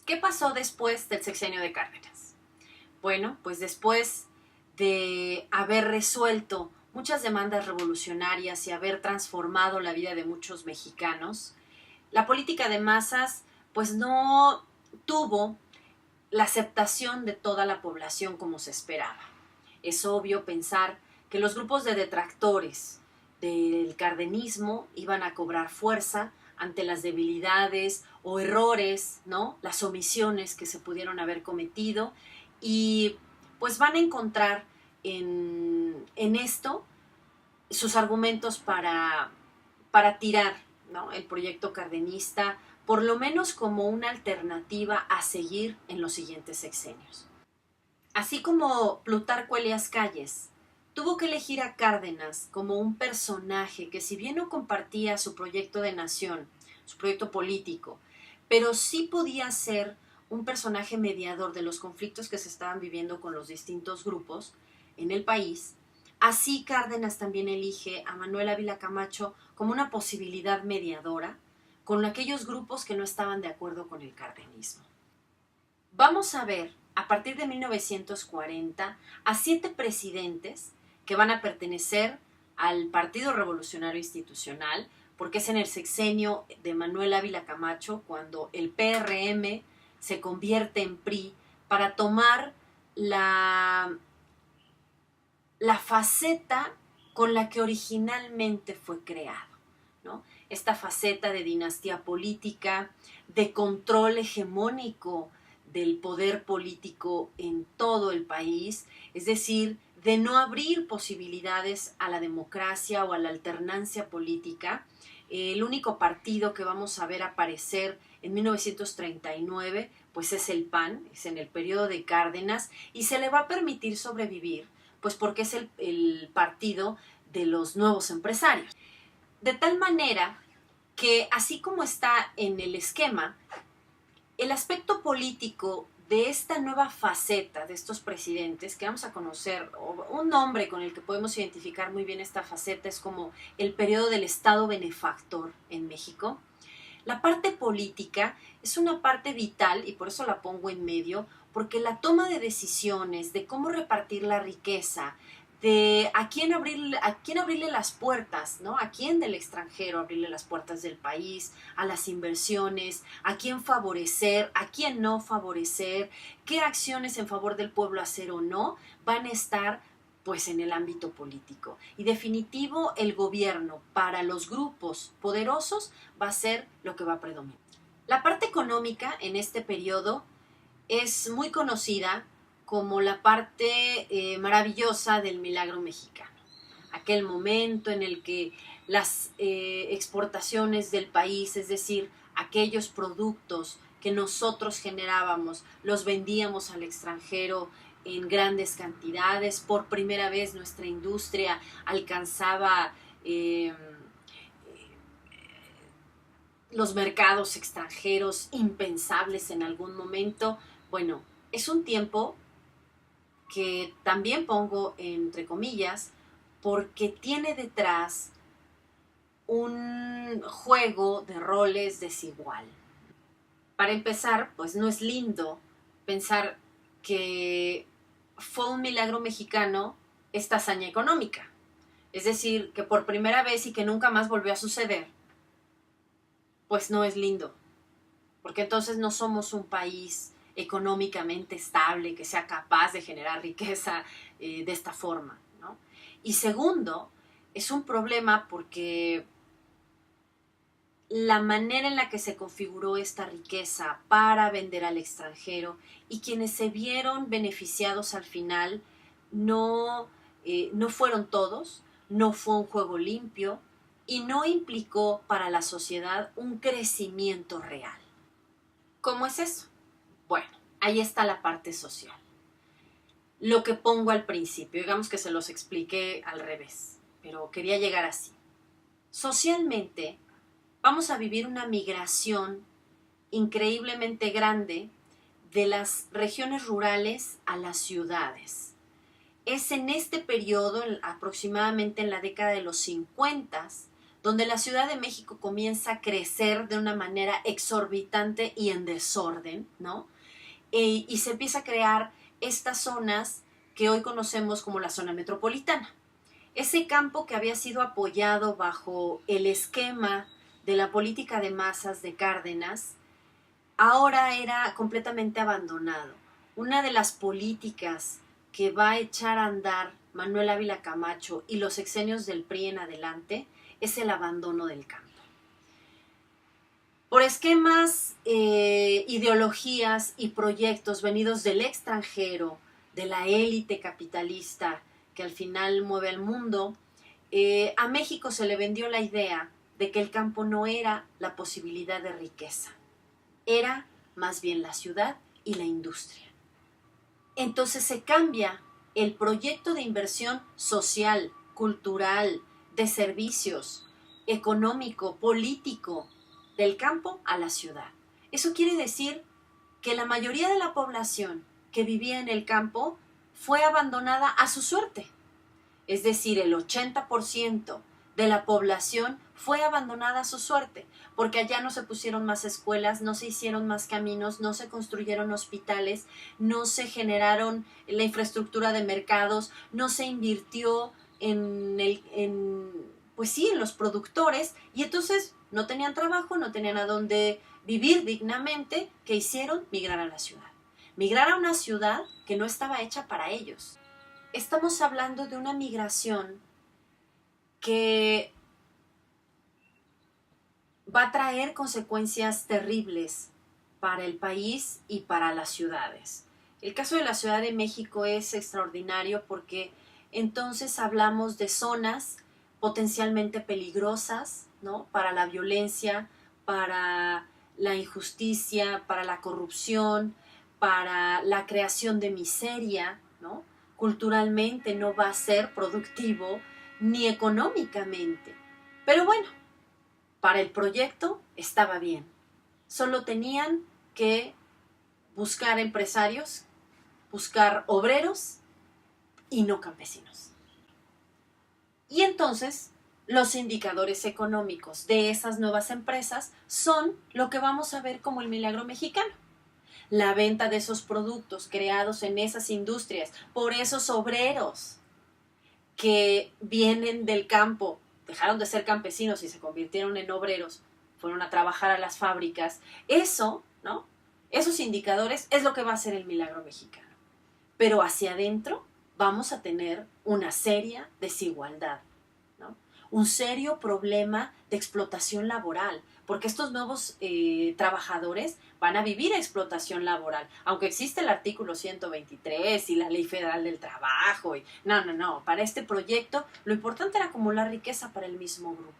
¿Qué pasó después del sexenio de Cárdenas? Bueno, pues después de haber resuelto muchas demandas revolucionarias y haber transformado la vida de muchos mexicanos, la política de masas pues no tuvo la aceptación de toda la población como se esperaba. Es obvio pensar que los grupos de detractores del cardenismo iban a cobrar fuerza ante las debilidades o errores, ¿no? Las omisiones que se pudieron haber cometido y pues van a encontrar en esto sus argumentos para tirar, ¿no? El proyecto cardenista, por lo menos como una alternativa a seguir en los siguientes sexenios. Así como Plutarco Elías Calles tuvo que elegir a Cárdenas como un personaje que si bien no compartía su proyecto de nación, su proyecto político, pero sí podía ser un personaje mediador de los conflictos que se estaban viviendo con los distintos grupos en el país, así Cárdenas también elige a Manuel Ávila Camacho como una posibilidad mediadora con aquellos grupos que no estaban de acuerdo con el cardenismo. Vamos a ver, a partir de 1940, a 7 presidentes que van a pertenecer al Partido Revolucionario Institucional, porque es en el sexenio de Manuel Ávila Camacho cuando el PRM se convierte en PRI para tomar la faceta con la que originalmente fue creado, ¿no? Esta faceta de dinastía política, de control hegemónico del poder político en todo el país, es decir, de no abrir posibilidades a la democracia o a la alternancia política. El único partido que vamos a ver aparecer en 1939 pues es el PAN, es en el periodo de Cárdenas, y se le va a permitir sobrevivir pues porque es el partido de los nuevos empresarios. De tal manera que así como está en el esquema, el aspecto político de esta nueva faceta de estos presidentes, que vamos a conocer, un nombre con el que podemos identificar muy bien esta faceta es como el periodo del Estado benefactor en México. La parte política es una parte vital y por eso la pongo en medio, porque la toma de decisiones, de cómo repartir la riqueza, de a quién abrirle las puertas, ¿no? A quién del extranjero abrirle las puertas del país, a las inversiones, a quién favorecer, a quién no favorecer, qué acciones en favor del pueblo hacer o no, van a estar pues en el ámbito político. Y definitivo, el gobierno para los grupos poderosos va a ser lo que va a predominar. La parte económica en este periodo es muy conocida como la parte maravillosa del milagro mexicano. Aquel momento en el que las exportaciones del país, es decir, aquellos productos que nosotros generábamos, los vendíamos al extranjero en grandes cantidades. Por primera vez nuestra industria alcanzaba los mercados extranjeros impensables en algún momento. Bueno, es un tiempo que también pongo entre comillas porque tiene detrás un juego de roles desigual. Para empezar, pues no es lindo pensar que fue un milagro mexicano esta hazaña económica. Es decir, que por primera vez y que nunca más volvió a suceder, pues no es lindo. Porque entonces no somos un país económicamente estable, que sea capaz de generar riqueza de esta forma, ¿no? Y segundo, es un problema porque la manera en la que se configuró esta riqueza para vender al extranjero y quienes se vieron beneficiados al final no fueron todos, no fue un juego limpio y no implicó para la sociedad un crecimiento real. ¿Cómo es eso? Bueno, ahí está la parte social. Lo que pongo al principio, digamos que se los expliqué al revés, pero quería llegar así. Socialmente, vamos a vivir una migración increíblemente grande de las regiones rurales a las ciudades. Es en este periodo, aproximadamente en la década de los 50, donde la Ciudad de México comienza a crecer de una manera exorbitante y en desorden, ¿no? Y se empieza a crear estas zonas que hoy conocemos como la zona metropolitana. Ese campo que había sido apoyado bajo el esquema de la política de masas de Cárdenas, ahora era completamente abandonado. Una de las políticas que va a echar a andar Manuel Ávila Camacho y los sexenios del PRI en adelante es el abandono del campo. Por esquemas, ideologías y proyectos venidos del extranjero, de la élite capitalista que al final mueve al mundo, a México se le vendió la idea de que el campo no era la posibilidad de riqueza, era más bien la ciudad y la industria. Entonces se cambia el proyecto de inversión social, cultural, de servicios, económico, político, del campo a la ciudad. Eso quiere decir que la mayoría de la población que vivía en el campo fue abandonada a su suerte. Es decir, el 80% de la población fue abandonada a su suerte, porque allá no se pusieron más escuelas, no se hicieron más caminos, no se construyeron hospitales, no se generaron la infraestructura de mercados, no se invirtió en los productores, y entonces no tenían trabajo, no tenían a dónde vivir dignamente. ¿Qué hicieron? Migrar a la ciudad. Migrar a una ciudad que no estaba hecha para ellos. Estamos hablando de una migración que va a traer consecuencias terribles para el país y para las ciudades. El caso de la Ciudad de México es extraordinario porque entonces hablamos de zonas potencialmente peligrosas, ¿no? Para la violencia, para la injusticia, para la corrupción, para la creación de miseria, ¿no? Culturalmente no va a ser productivo ni económicamente. Pero bueno, para el proyecto estaba bien. Solo tenían que buscar empresarios, buscar obreros y no campesinos. Y entonces los indicadores económicos de esas nuevas empresas son lo que vamos a ver como el milagro mexicano. La venta de esos productos creados en esas industrias por esos obreros que vienen del campo, dejaron de ser campesinos y se convirtieron en obreros, fueron a trabajar a las fábricas. Eso, ¿no? Esos indicadores es lo que va a ser el milagro mexicano. Pero hacia adentro vamos a tener una seria desigualdad, ¿no? Un serio problema de explotación laboral, porque estos nuevos trabajadores van a vivir explotación laboral, aunque existe el artículo 123 y la Ley Federal del Trabajo. No, para este proyecto lo importante era acumular riqueza para el mismo grupo.